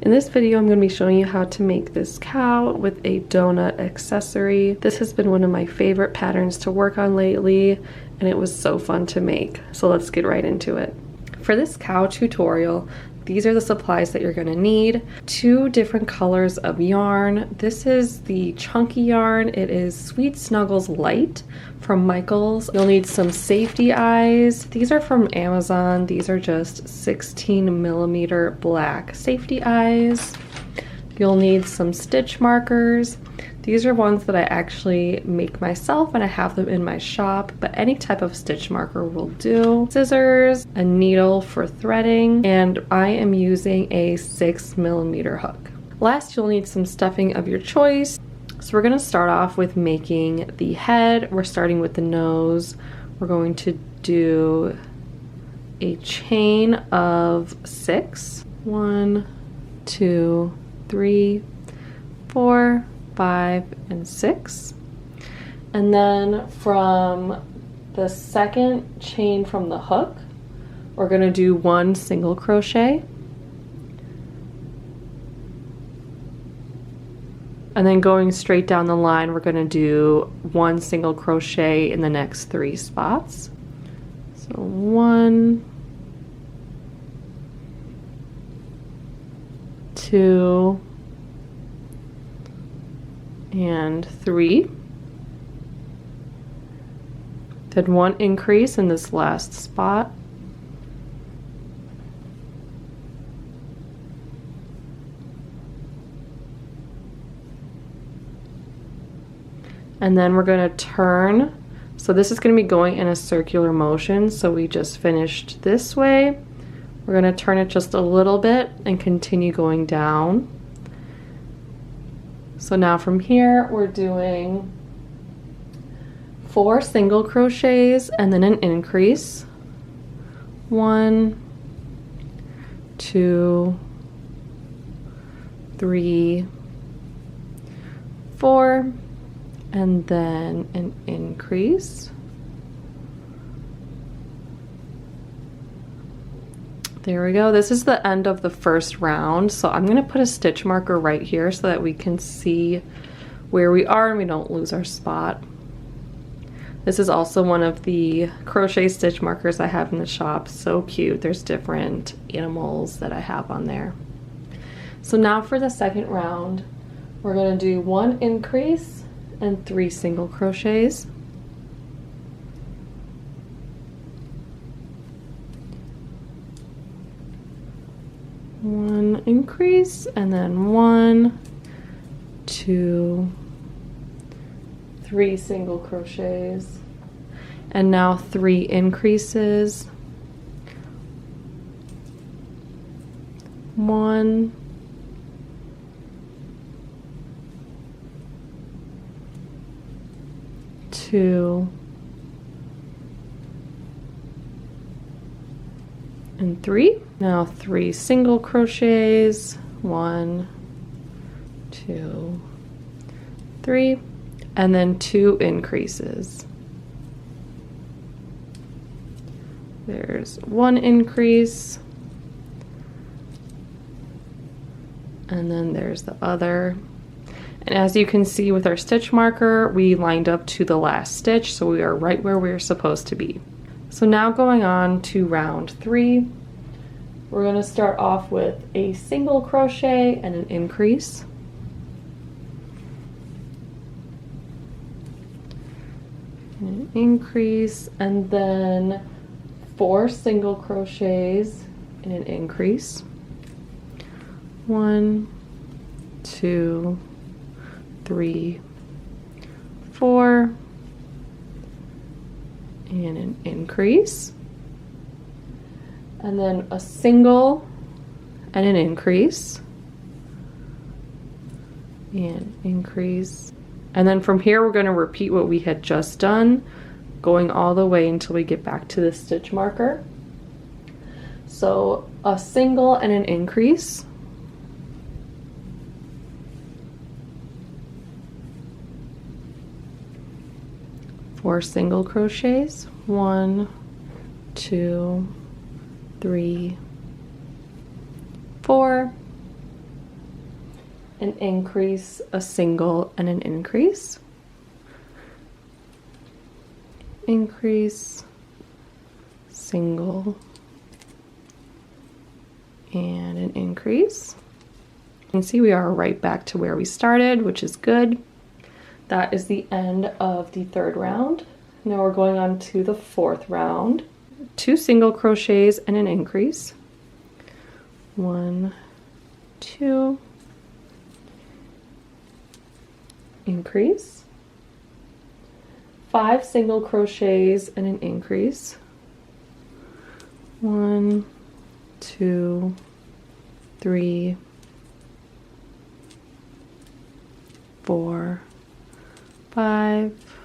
In this video, I'm going to be showing you how to make this cow with a donut accessory. This has been one of my favorite patterns to work on lately, and it was so fun to make. So let's get right into it. For this cow tutorial, these are the supplies that you're going to need. 2 different colors of yarn. This is the chunky yarn. It is Sweet Snuggles Light from Michaels. You'll need some safety eyes. These are from Amazon. These are just 16mm black safety eyes. You'll need some stitch markers. These are ones that I actually make myself and I have them in my shop, but any type of stitch marker will do. Scissors, a needle for threading, and I am using a 6mm hook. Last, you'll need some stuffing of your choice. So we're gonna start off with making the head. We're starting with the nose. We're going to do a chain of 6. 1, 2, 3, 4, 5, and 6. And then from the second chain from the hook, we're going to do 1 single crochet. And then going straight down the line, we're going to do 1 single crochet in the next 3 spots. So 1, 2, and 3. Then 1 increase in this last spot. And then we're going to turn. So this is going to be going in a circular motion. So we just finished this way. We're going to turn it just a little bit and continue going down. So now from here, we're doing 4 single crochets and then an increase. 1, 2, 3, 4, and then an increase. There we go. This is the end of the first round. So I'm going to put a stitch marker right here so that we can see where we are and we don't lose our spot. This is also one of the crochet stitch markers I have in the shop. So cute. There's different animals that I have on there. So now for the second round, we're going to do 1 increase and 3 single crochets. 1 increase and then 1, 2, 3 single crochets, and now 3 increases. 1, 2, and 3. Now 3 single crochets, 1, 2, 3, and then 2 increases. There's 1 increase, and then there's the other. And as you can see with our stitch marker, we lined up to the last stitch, so we are right where we're supposed to be. So now going on to round 3, we're going to start off with a single crochet and an increase. And an increase, and then 4 single crochets and an increase. 1, 2, 3, 4, and an increase, and then a single and an increase, and increase, and then from here we're going to repeat what we had just done, going all the way until we get back to the stitch marker. So a single and an increase, 4 single crochets, 1, 2, 3, 4, an increase, a single, and an increase. Increase, single, and an increase. You can see we are right back to where we started, which is good. That is the end of the third round. Now we're going on to the fourth round. 2 single crochets and an increase. 1, 2, increase. 5 single crochets and an increase. 1, 2, 3, 4, 5,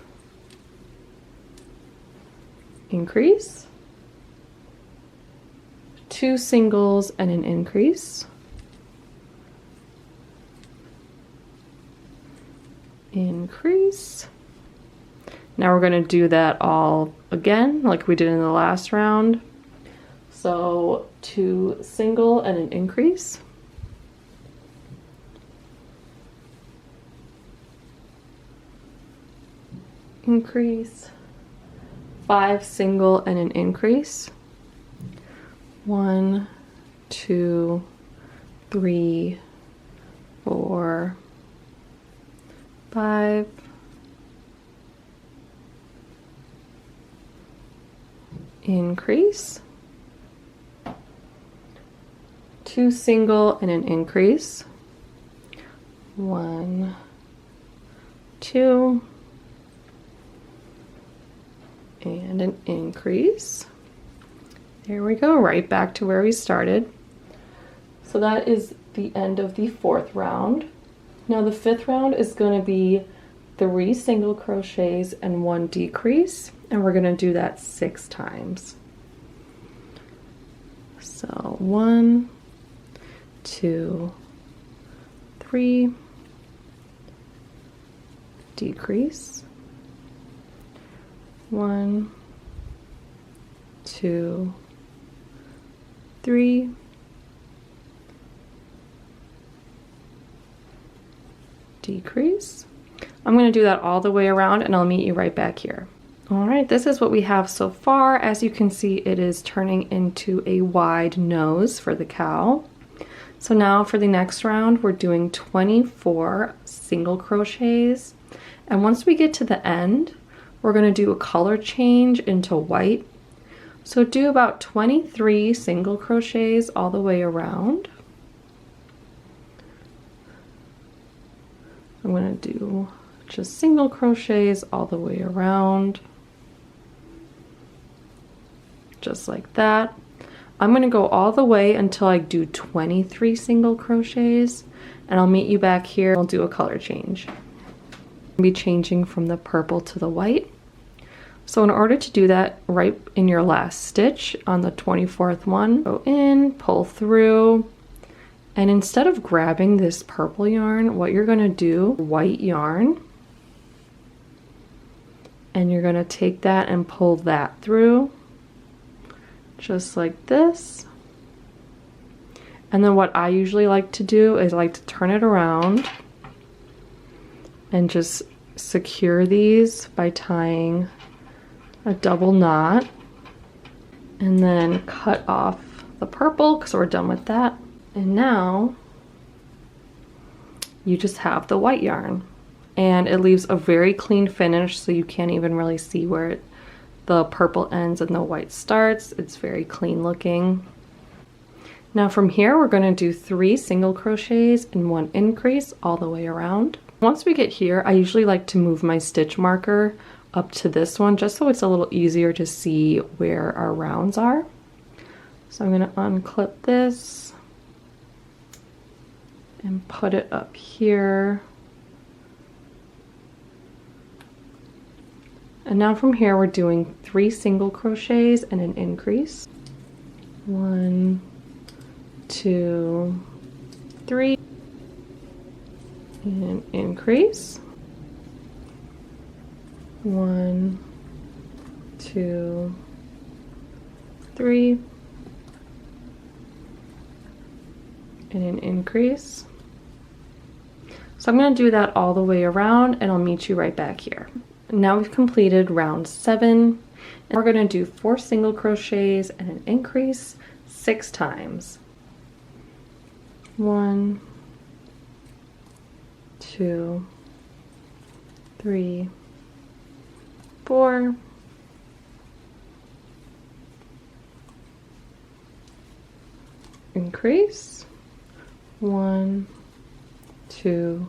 increase. 2 singles and an increase. Increase. Now we're going to do that all again like we did in the last round. So 2 single and an increase. Increase. 5 single and an increase. 1, 2, 3, 4, 5. Increase. 2 single and an increase. 1, 2, and an increase. There we go, right back to where we started. So that is the end of the fourth round. Now the fifth round is going to be 3 single crochets and 1 decrease, and we're going to do that 6 times. So 1, 2, 3, decrease. 1, 2, 3, decrease. I'm going to do that all the way around and I'll meet you right back here. All right, this is what we have so far. As you can see, it is turning into a wide nose for the cow. So now for the next round, we're doing 24 single crochets. And once we get to the end, we're going to do a color change into white. So do about 23 single crochets all the way around. I'm going to do just single crochets all the way around. Just like that. I'm going to go all the way until I do 23 single crochets, and I'll meet you back here. I'll do a color change. I'll be changing from the purple to the white. So in order to do that, right in your last stitch on the 24th one, go in, pull through, and instead of grabbing this purple yarn, what you're going to do, white yarn, and you're going to take that and pull that through, just like this. And then what I usually like to do is I like to turn it around and just secure these by tying a double knot, and then cut off the purple because we're done with that. And now you just have the white yarn, and it leaves a very clean finish, so you can't even really see where the purple ends and the white starts. It's very clean looking. Now from here, we're going to do 3 single crochets and 1 increase all the way around. Once we get here, I usually like to move my stitch marker up to this one just so it's a little easier to see where our rounds are. So I'm going to unclip this and put it up here. And now from here we're doing 3 single crochets and an increase. 1, 2, 3, and increase. 1, 2, 3, and an increase. So I'm going to do that all the way around and I'll meet you right back here. Now we've completed round 7 and we're going to do 4 single crochets and an increase 6 times. 1, 2, 3, 4, increase, 1, 2,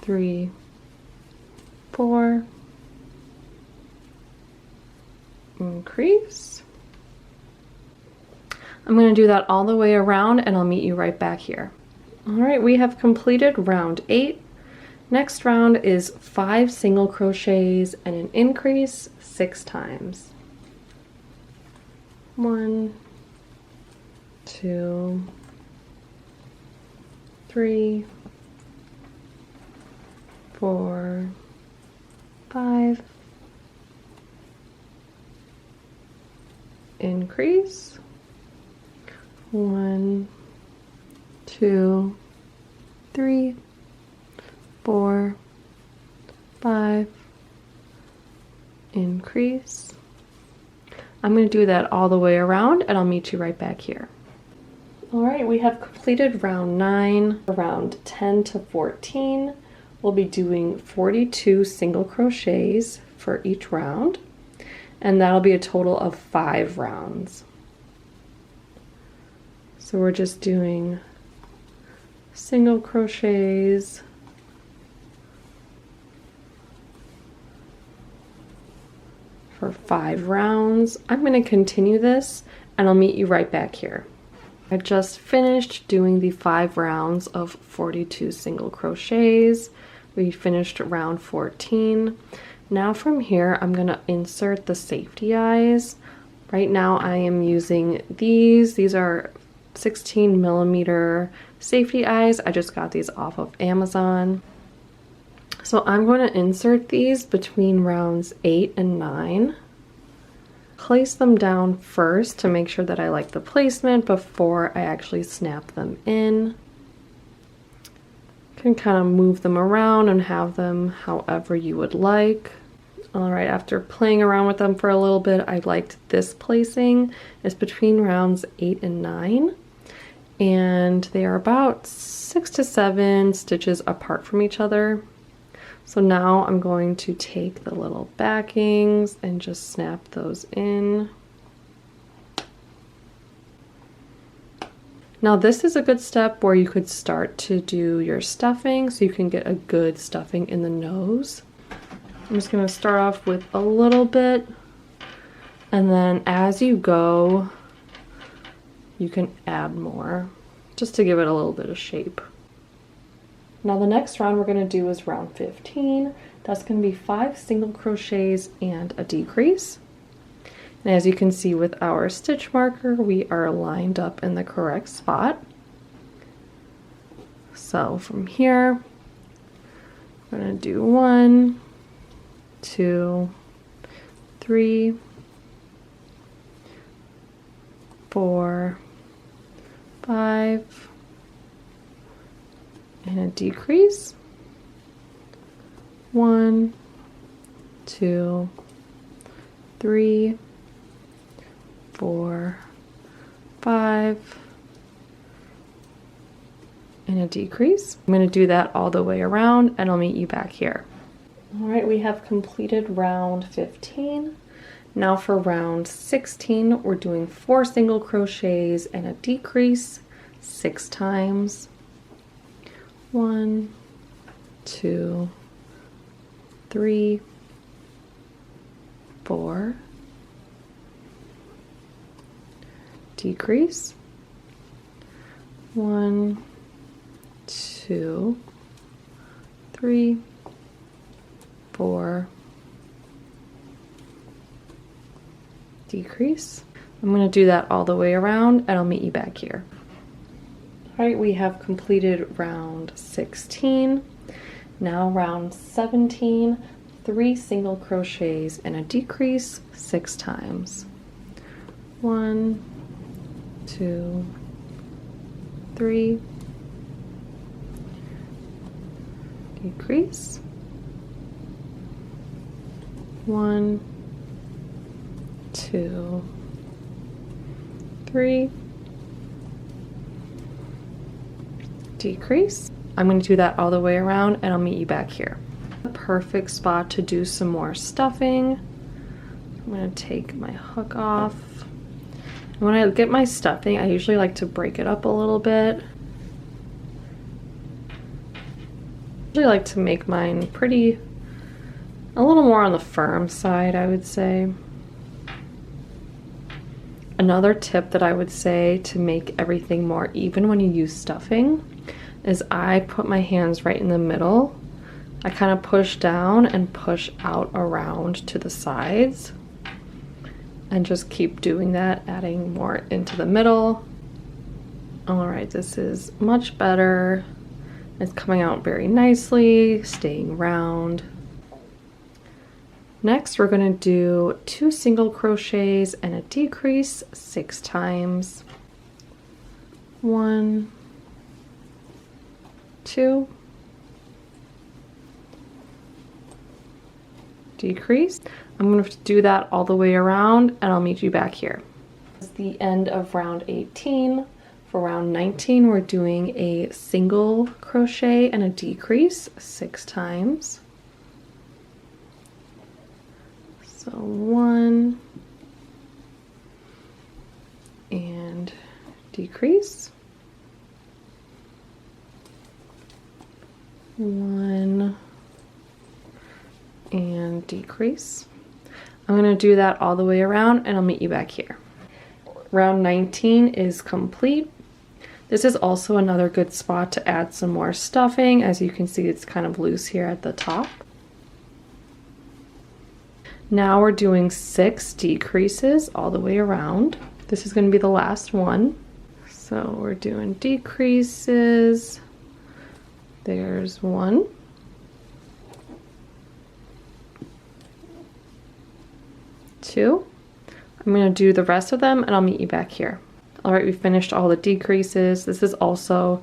3, 4, increase. I'm going to do that all the way around and I'll meet you right back here. All right, we have completed round 8. Next round is 5 single crochets and an increase 6 times. 1, 2, 3, 4, 5, increase, 1, 2, 3, 4, 5, increase. I'm going to do that all the way around and I'll meet you right back here. All right, we have completed round 9. Round 10 to 14, we'll be doing 42 single crochets for each round, and that'll be a total of 5 rounds. So we're just doing single crochets for 5 rounds. I'm going to continue this and I'll meet you right back here. I just finished doing the 5 rounds of 42 single crochets. We finished round 14. Now from here, I'm going to insert the safety eyes. Right now I am using these. These are 16 millimeter safety eyes. I just got these off of Amazon. So I'm going to insert these between rounds 8 and 9. Place them down first to make sure that I like the placement before I actually snap them in. You can kind of move them around and have them however you would like. Alright, after playing around with them for a little bit, I liked this placing. It's between rounds 8 and 9. And they are about 6 to 7 stitches apart from each other. So now I'm going to take the little backings and just snap those in. Now this is a good step where you could start to do your stuffing so you can get a good stuffing in the nose. I'm just going to start off with a little bit, and then as you go you can add more just to give it a little bit of shape. Now the next round we're going to do is round 15. That's going to be 5 single crochets and a decrease. And as you can see with our stitch marker, we are lined up in the correct spot. So from here, we're going to do 1, 2, 3, 4, 5, and a decrease. 1, 2, 3, 4, 5, and a decrease. I'm going to do that all the way around and I'll meet you back here. All right, we have completed round 15. Now for round 16, we're doing 4 single crochets and a decrease 6 times. 1, 2, 3, 4, decrease, 1, 2, 3, 4, decrease. I'm going to do that all the way around and I'll meet you back here. All right, we have completed round 16. Now round 17, 3 single crochets and a decrease 6 times. 1, 2, 3, decrease, 1, 2, 3, decrease. I'm going to do that all the way around and I'll meet you back here. The perfect spot to do some more stuffing. I'm going to take my hook off. When I get my stuffing, I usually like to break it up a little bit. I usually like to make mine a little more on the firm side, I would say. Another tip that I would say to make everything more even when you use stuffing is I put my hands right in the middle. I kind of push down and push out around to the sides and just keep doing that, adding more into the middle. All right, this is much better. It's coming out very nicely, staying round. Next, we're going to do 2 single crochets and a decrease 6 times. 1, 2, decrease. I'm going to do that all the way around and I'll meet you back here. It's the end of round 18. For round 19, we're doing a single crochet and a decrease 6 times. So 1 and decrease, 1 and decrease. I'm going to do that all the way around and I'll meet you back here. Round 19 is complete. This is also another good spot to add some more stuffing. As you can see, it's kind of loose here at the top. Now we're doing 6 decreases all the way around. This is going to be the last one. So we're doing decreases. There's 1. 2. I'm going to do the rest of them and I'll meet you back here. All right, we finished all the decreases. This is also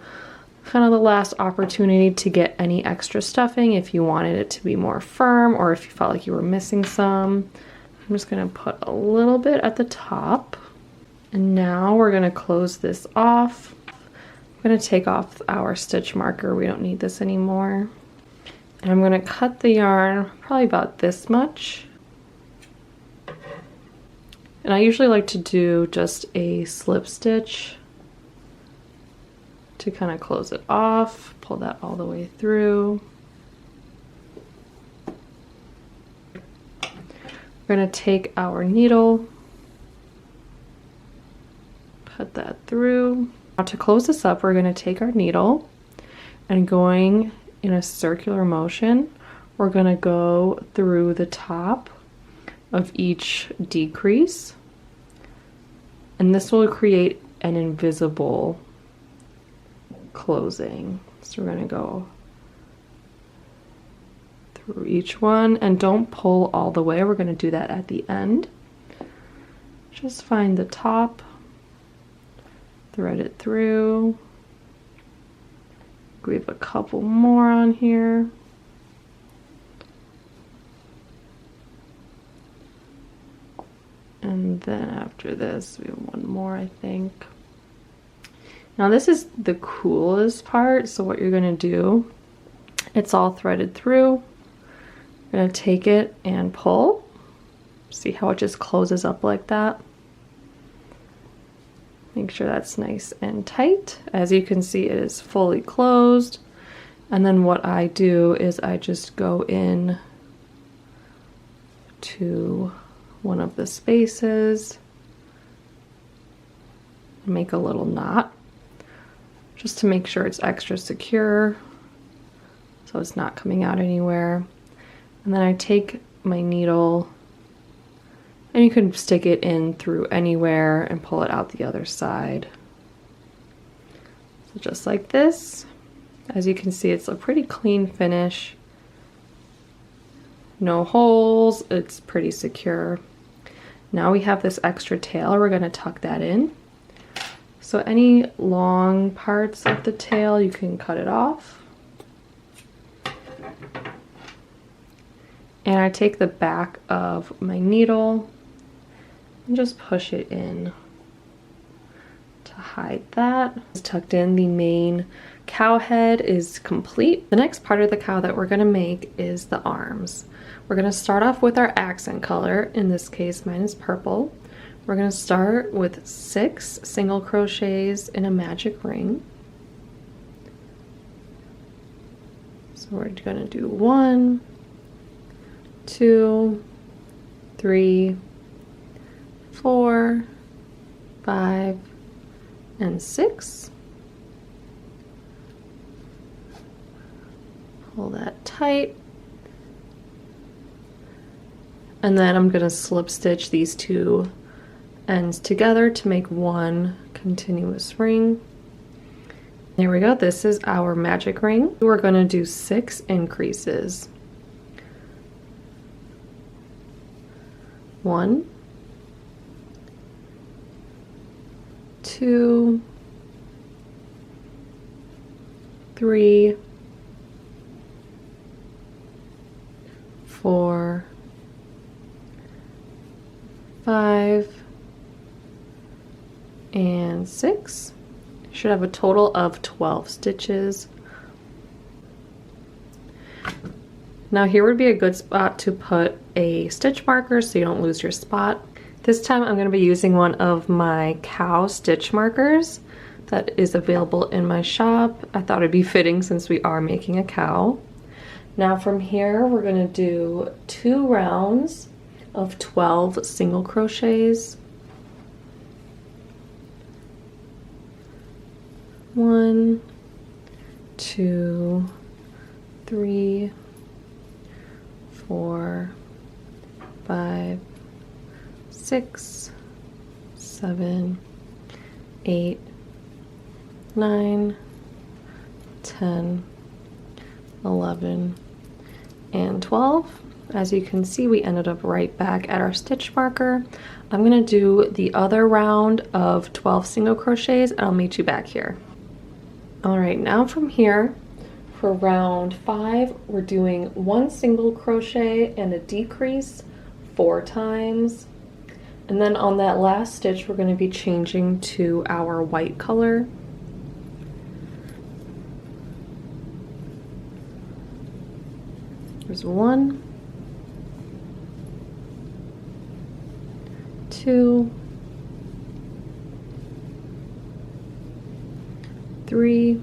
kind of the last opportunity to get any extra stuffing if you wanted it to be more firm or if you felt like you were missing some. I'm just going to put a little bit at the top. And now we're going to close this off. I'm going to take off our stitch marker. We don't need this anymore. And I'm going to cut the yarn probably about this much. And I usually like to do just a slip stitch to kind of close it off, pull that all the way through. We're going to take our needle, put that through. Now to close this up, we're going to take our needle and going in a circular motion, we're going to go through the top of each decrease, and this will create an invisible closing. So we're going to go through each one and don't pull all the way. We're going to do that at the end. Just find the top, thread it through. We have a couple more on here. And then after this, we have one more, I think. Now this is the coolest part. So what you're gonna do, it's all threaded through. You're gonna take it and pull. See how it just closes up like that? Make sure that's nice and tight. As you can see, it is fully closed. And then what I do is I just go in to one of the spaces and make a little knot just to make sure it's extra secure so it's not coming out anywhere. And then I take my needle, and you can stick it in through anywhere and pull it out the other side. So just like this. As you can see, it's a pretty clean finish. No holes, it's pretty secure. Now we have this extra tail, we're going to tuck that in. So any long parts of the tail, you can cut it off. And I take the back of my needle and just push it in to hide that. It's tucked in. The main cow head is complete. The next part of the cow that we're gonna make is the arms. We're gonna start off with our accent color. In this case, mine is purple. We're gonna start with 6 single crochets in a magic ring. So we're gonna do 1, 2, 3, 4, 5, and 6. Pull that tight. And then I'm gonna slip stitch these 2 ends together to make one continuous ring. There we go, this is our magic ring. We're gonna do 6 increases. 1, 2, 3, 4, 5, and 6. Should have a total of 12 stitches. Now here would be a good spot to put a stitch marker so you don't lose your spot. This time I'm going to be using one of my cow stitch markers that is available in my shop. I thought it'd be fitting since we are making a cow. Now from here we're going to do 2 rounds of 12 single crochets. 1, 2, 3, 4, 5, 6, 7, 8, 9, 10, 11, and 12. As you can see, we ended up right back at our stitch marker. I'm gonna do the other round of 12 single crochets and I'll meet you back here. All right, now from here, for round 5, we're doing 1 single crochet and a decrease 4 times. And then on that last stitch, we're going to be changing to our white color. There's 1, 2, 3.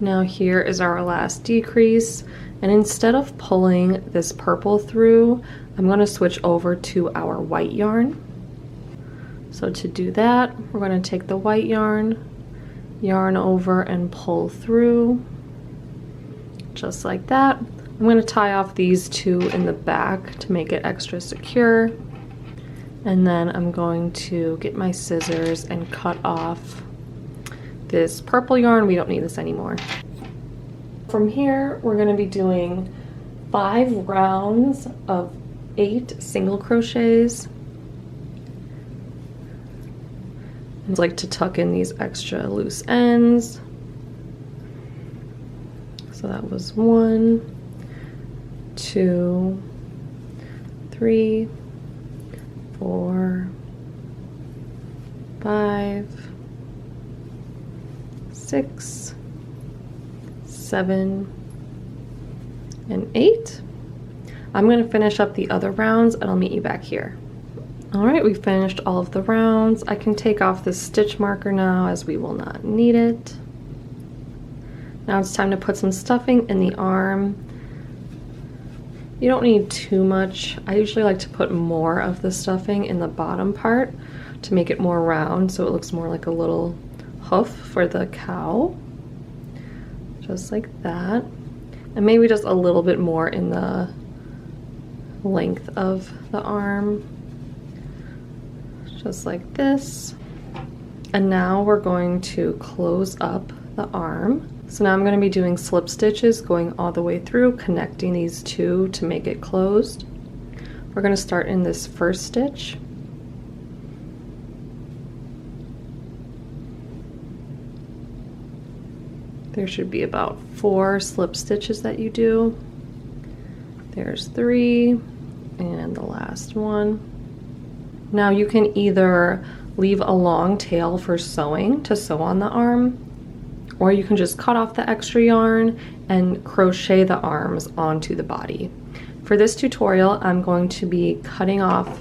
Now here is our last decrease, and instead of pulling this purple through, I'm going to switch over to our white yarn. So to do that, we're going to take the white yarn over and pull through, just like that. I'm going to tie off these 2 in the back to make it extra secure. And then I'm going to get my scissors and cut off this purple yarn. We don't need this anymore. From here, we're going to be doing 5 rounds of 8 single crochets. I like to tuck in these extra loose ends. So that was 1, 2, 3, 4, 5, 6, 7, and 8. I'm going to finish up the other rounds and I'll meet you back here. Alright, we finished all of the rounds. I can take off this stitch marker now as we will not need it. Now it's time to put some stuffing in the arm. You don't need too much. I usually like to put more of the stuffing in the bottom part to make it more round so it looks more like a little hoof for the cow. Just like that. And maybe just a little bit more in the length of the arm. Just like this. And now we're going to close up the arm. So now I'm going to be doing slip stitches going all the way through, connecting these 2 to make it closed. We're going to start in this first stitch. There should be about 4 slip stitches that you do. There's 3, and the last one. Now you can either leave a long tail for sewing to sew on the arm, or you can just cut off the extra yarn and crochet the arms onto the body. For this tutorial, I'm going to be cutting off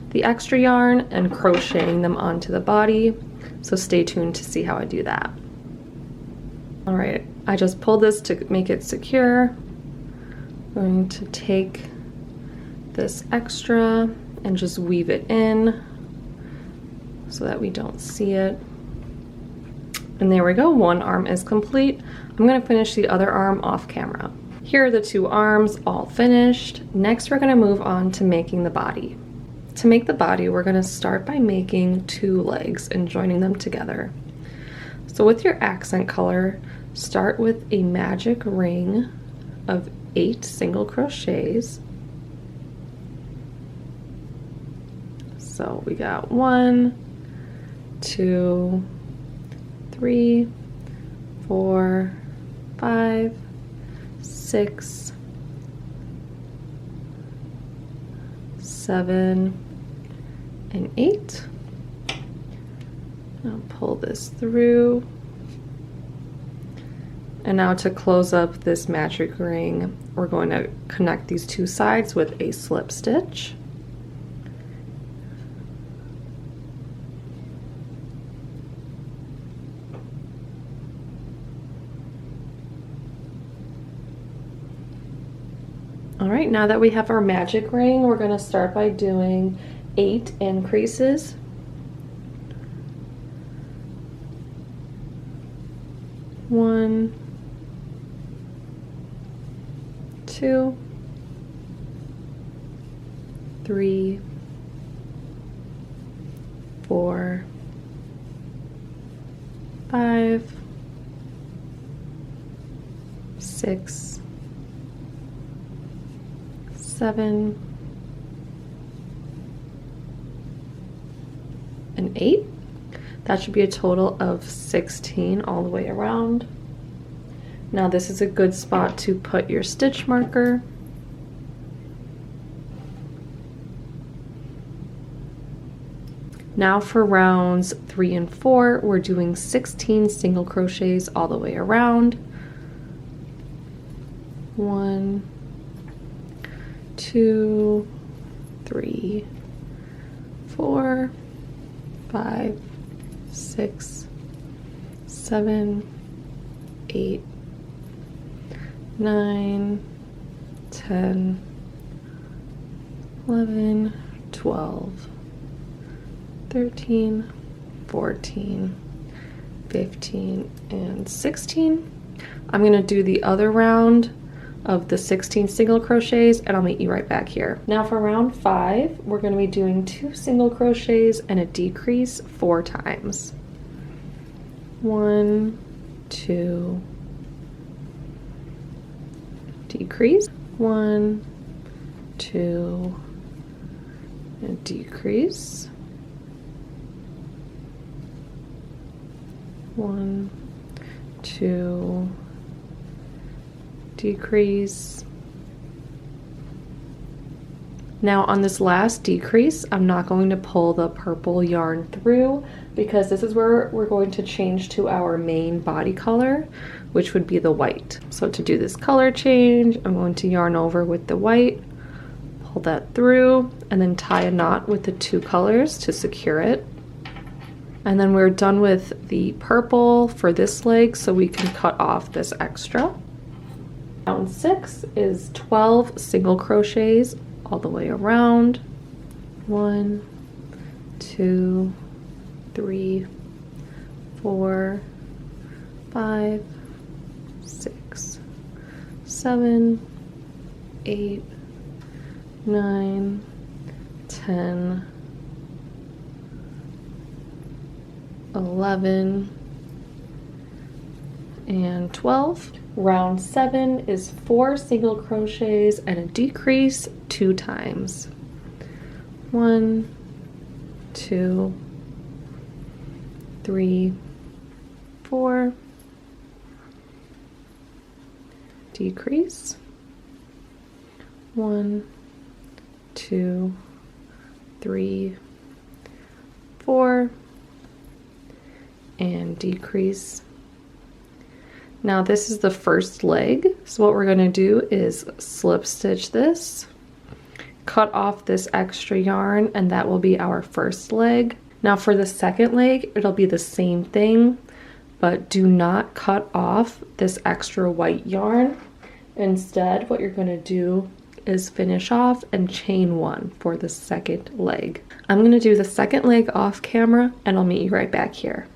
the extra yarn and crocheting them onto the body, so stay tuned to see how I do that. All right, I just pulled this to make it secure. I'm going to take this extra and just weave it in so that we don't see it. And there we go, one arm is complete. I'm gonna finish the other arm off camera. Here are the 2 arms all finished. Next, we're gonna move on to making the body. To make the body, we're gonna start by making 2 legs and joining them together. So with your accent color, start with a magic ring of 8 single crochets. So we got 1, 2, 3, 4, 5, 6, 7, and 8. I'll pull this through. And now to close up this magic ring, we're going to connect these 2 sides with a slip stitch. All right, now that we have our magic ring, we're going to start by doing 8 increases. 1, 2, 3, 4, 5, 6, 7, and 8. That should be a total of 16 all the way around. Now this is a good spot to put your stitch marker. Now for rounds 3 and 4, we're doing 16 single crochets all the way around. 1, 2, 3, 4, 5, 6, 7, 8, 9, 10, 11, 12, 13, 14, 15, and 16. I'm going to do the other round of the 16 single crochets and I'll meet you right back here. Now for round 5, we're going to be doing 2 single crochets and a decrease 4 times. 1, 2, decrease, 1, 2, and decrease, 1, 2, decrease. Now on this last decrease, I'm not going to pull the purple yarn through because this is where we're going to change to our main body color, which would be the white. So to do this color change, I'm going to yarn over with the white, pull that through, and then tie a knot with the 2 colors to secure it. And then we're done with the purple for this leg, so we can cut off this extra. Round 6 is 12 single crochets all the way around. 1, 2, 3, 4, 5, 6, 7, 8, 9, 10, 11, and 12. Round 7 is 4 single crochets and a decrease 2 times. 1, 2, 3, 4, decrease, 1, 2, 3, 4, and decrease. Now this is the first leg, so what we're going to do is slip stitch this, cut off this extra yarn, and that will be our first leg. Now for the second leg, it'll be the same thing, but do not cut off this extra white yarn. Instead, what you're going to do is finish off and chain 1 for the second leg. I'm going to do the second leg off camera, and I'll meet you right back here.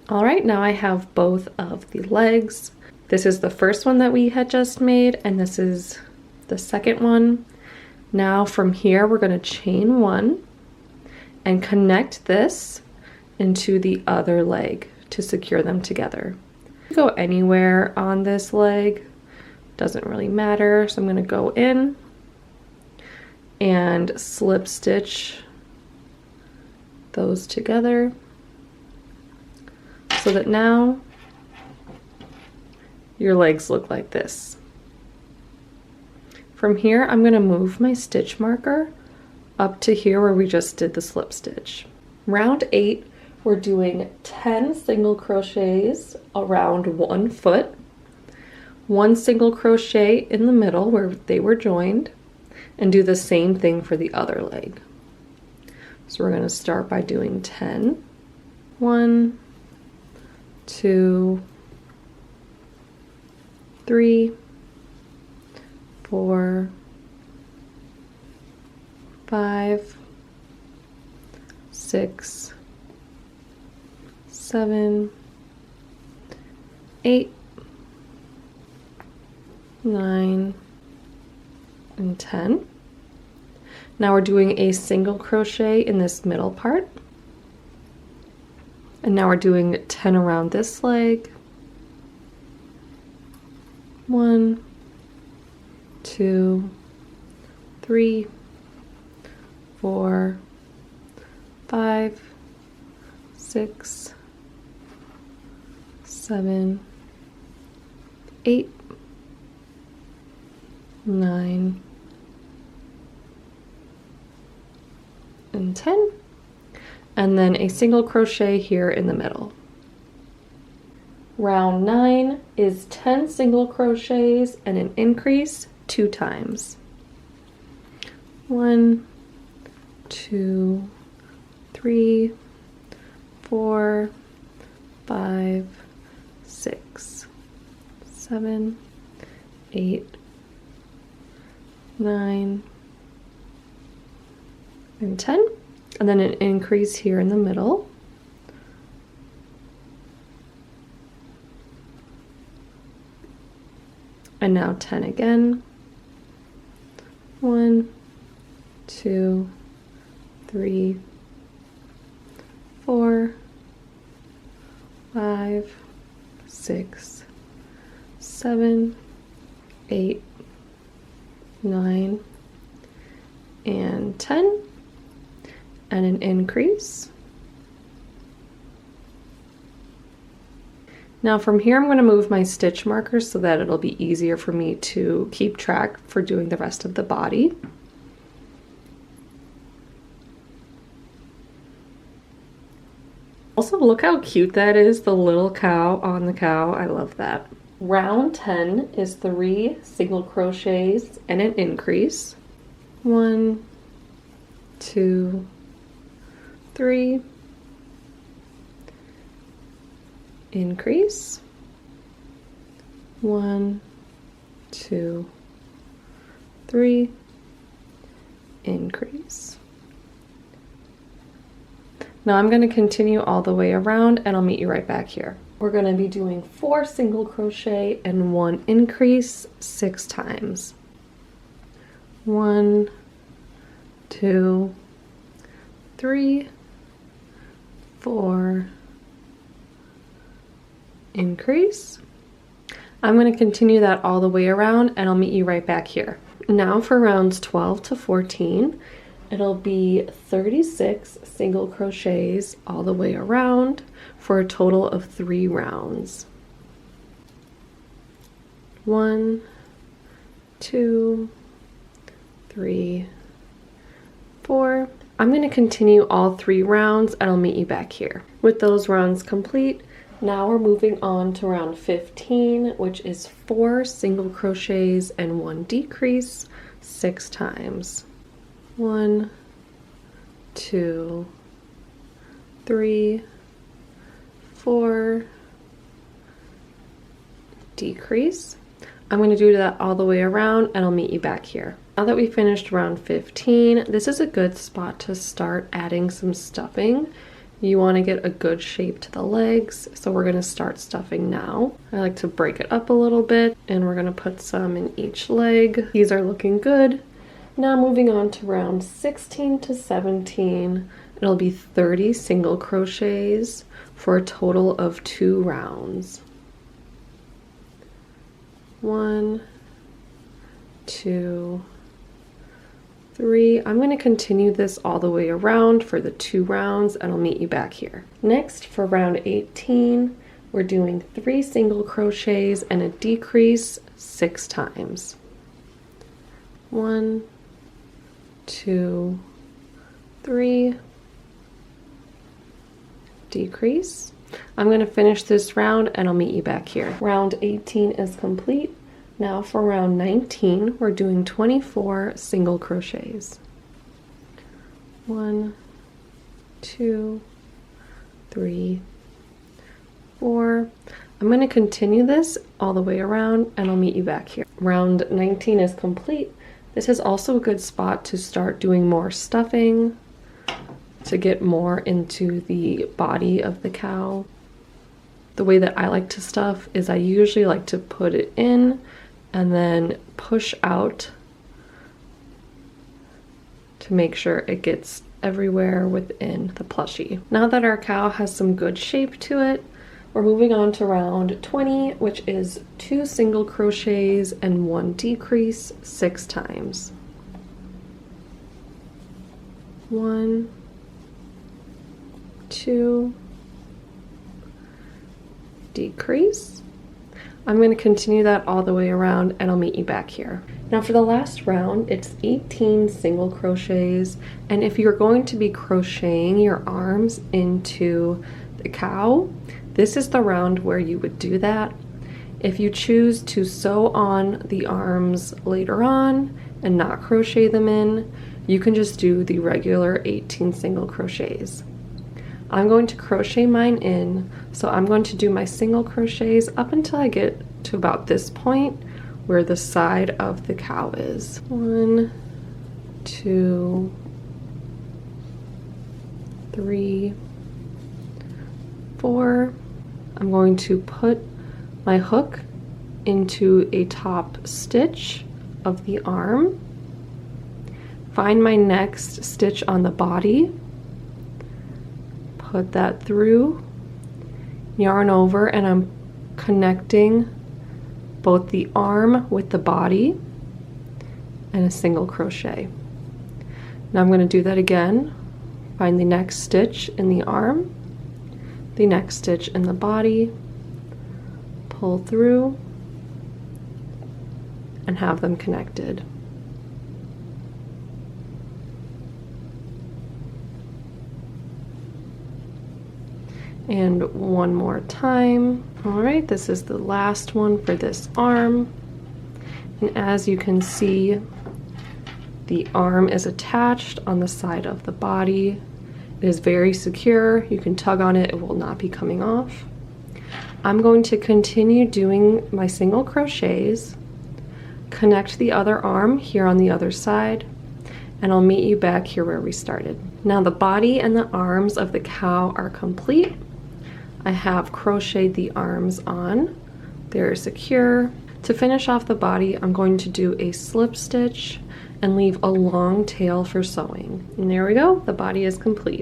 All right, now I have both of the legs. This is the first one that we had just made, and this is the second one. Now from here, we're going to chain 1 and connect this into the other leg to secure them together. Go anywhere on this leg, doesn't really matter. So I'm going to go in and slip stitch those together, so that now your legs look like this. From here, I'm going to move my stitch marker up to here where we just did the slip stitch. Round 8, we're doing 10 single crochets around 1 foot, 1 single crochet in the middle where they were joined, and do the same thing for the other leg. So we're going to start by doing 10. 1, 2, 3, 4, 5, 6, 7, 8, 9, and 10. Now we're doing a single crochet in this middle part. And now we're doing 10 around this leg. 1, 2, 3, 4, 5, 6, 7, 8, 9, and 10. And then a single crochet here in the middle. Round 9 is 10 single crochets and an increase 2 times. 1, 2, 3, 4, 5, 6, 7, 8, 9, and 10. And then an increase here in the middle. And now 10 again. 1, 2, 3, 4, 5, 6, 7, 8, 9, and 10. And an increase. Now from here, I'm going to move my stitch marker so that it'll be easier for me to keep track for doing the rest of the body. Also, look how cute that is, the little cow on the cow. I love that. Round 10 is 3 single crochets and an increase. 1, 2, 3, increase, 1, 2, 3, increase. Now I'm going to continue all the way around and I'll meet you right back here. We're going to be doing 4 single crochet and 1 increase 6 times. 1, 2, 3, 4, increase. I'm going to continue that all the way around and I'll meet you right back here. Now for rounds 12 to 14, it'll be 36 single crochets all the way around for a total of 3 rounds. 1, 2, 3, 4. I'm going to continue all 3 rounds and I'll meet you back here. With those rounds complete, now we're moving on to round 15, which is 4 single crochets and 1 decrease 6 times. 1, 2, 3, 4, decrease. I'm going to do that all the way around and I'll meet you back here. Now that we finished round 15, this is a good spot to start adding some stuffing. You want to get a good shape to the legs, so we're going to start stuffing now. I like to break it up a little bit, and we're going to put some in each leg. These are looking good. Now moving on to round 16 to 17, it'll be 30 single crochets for a total of 2 rounds. 1, 2, 3. I'm going to continue this all the way around for the 2 rounds and I'll meet you back here. Next, for round 18, we're doing 3 single crochets and a decrease 6 times. 1, 2, 3, decrease. I'm going to finish this round and I'll meet you back here. Round 18 is complete. Now for round 19, we're doing 24 single crochets. 1, 2, 3, 4. I'm going to continue this all the way around and I'll meet you back here. Round 19 is complete. This is also a good spot to start doing more stuffing, to get more into the body of the cow. The way that I like to stuff is I usually like to put it in and then push out to make sure it gets everywhere within the plushie. Now that our cow has some good shape to it, we're moving on to round 20, which is 2 single crochets and 1 decrease 6 times. 1, 2, decrease. I'm going to continue that all the way around and I'll meet you back here. Now for the last round, it's 18 single crochets, and if you're going to be crocheting your arms into the cow, this is the round where you would do that. If you choose to sew on the arms later on and not crochet them in, you can just do the regular 18 single crochets. I'm going to crochet mine in, so I'm going to do my single crochets up until I get to about this point where the side of the cow is. 1, 2, 3, 4. I'm going to put my hook into a top stitch of the arm, find my next stitch on the body, put that through, yarn over, and I'm connecting both the arm with the body and a single crochet. Now I'm going to do that again. Find the next stitch in the arm, the next stitch in the body, pull through, and have them connected. And one more time. All right, this is the last one for this arm. And as you can see, the arm is attached on the side of the body. It is very secure. You can tug on it, it will not be coming off. I'm going to continue doing my single crochets, connect the other arm here on the other side, and I'll meet you back here where we started. Now the body and the arms of the cow are complete. I have crocheted the arms on. They're secure. To finish off the body, I'm going to do a slip stitch and leave a long tail for sewing. And there we go, the body is complete.